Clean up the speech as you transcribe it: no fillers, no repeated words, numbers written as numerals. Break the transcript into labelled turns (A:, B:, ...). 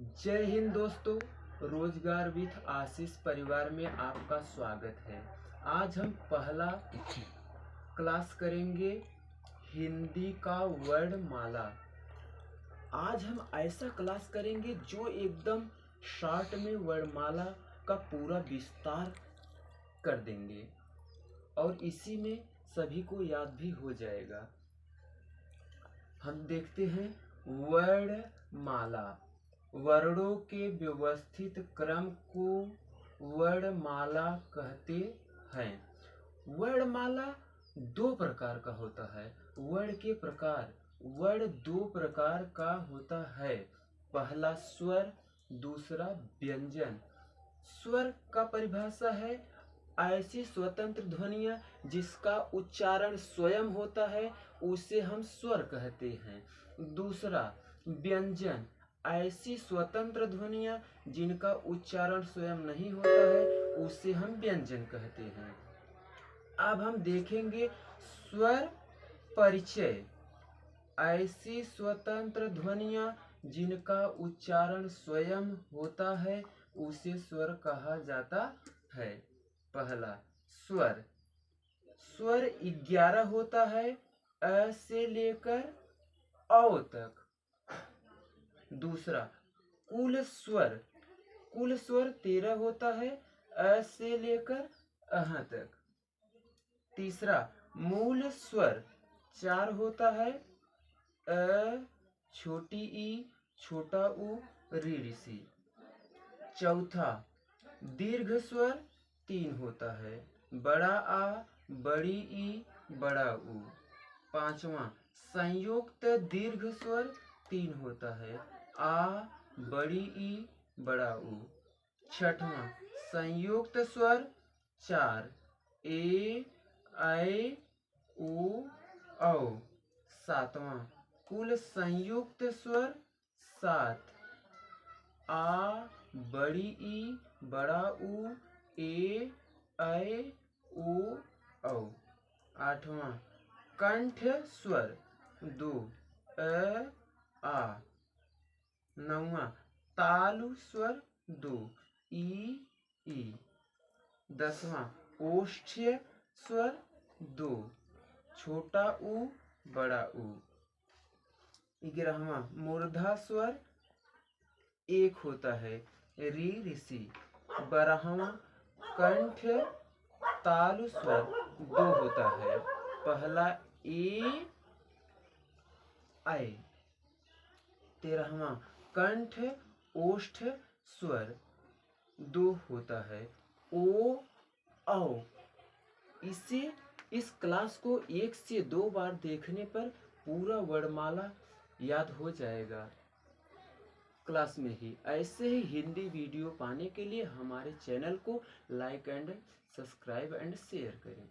A: जय हिंद दोस्तों। रोजगार विथ आशीष परिवार में आपका स्वागत है। आज हम पहला क्लास करेंगे हिंदी का वर्णमाला। आज हम ऐसा क्लास करेंगे जो एकदम शॉर्ट में वर्णमाला का पूरा विस्तार कर देंगे और इसी में सभी को याद भी हो जाएगा। हम देखते हैं वर्णमाला। वर्णों के व्यवस्थित क्रम को वर्णमाला कहते हैं। वर्णमाला दो प्रकार का होता है। वर्ण के प्रकार, वर्ण दो प्रकार का होता है। पहला स्वर, दूसरा व्यंजन। स्वर का परिभाषा है ऐसी स्वतंत्र ध्वनियां जिसका उच्चारण स्वयं होता है, उसे हम स्वर कहते हैं। दूसरा व्यंजन, ऐसी स्वतंत्र ध्वनियां जिनका उच्चारण स्वयं नहीं होता है, उसे हम व्यंजन कहते हैं। अब हम देखेंगे स्वर परिचय। ऐसी स्वतंत्र ध्वनियां जिनका उच्चारण स्वयं होता है, उसे स्वर कहा जाता है। पहला स्वर। स्वर 11 होता है, अ से लेकर औ तक। दूसरा कुल स्वर। कुल स्वर 13 होता है, अ से लेकर अह तक। तीसरा मूल स्वर 4 होता है, अ, छोटी ई, छोटा उ, री ऋषि। चौथा दीर्घ स्वर 3 होता है, बड़ा आ, बड़ी ई, बड़ा उ। पांचवा संयुक्त दीर्घ स्वर 3 होता है, आ, बड़ी ई, बड़ा उ। छठवां संयुक्त स्वर 4, ए, ऐ, उ, औ। सातवां कुल संयुक्त स्वर 7, आ, बड़ी ई, बड़ा उ, ए, ऐ, उ, औ। आठवां कंठ स्वर 2, अ, आ। नौवां तालु स्वर 2, ई, ई। 10वां ओष्ठ्य स्वर 2, छोटा उ, बड़ा उ। 11वां मूर्धा स्वर 1 होता है, री ऋषि। 12वां कंठ तालु स्वर 2 होता है, पहला ए, ऐ। 13वां कंठ ओष्ठ स्वर 2 होता है, ओ, औ। इस क्लास को 1 से 2 बार देखने पर पूरा वर्णमाला याद हो जाएगा क्लास में ही। ऐसे ही हिंदी वीडियो पाने के लिए हमारे चैनल को like and subscribe and share करें।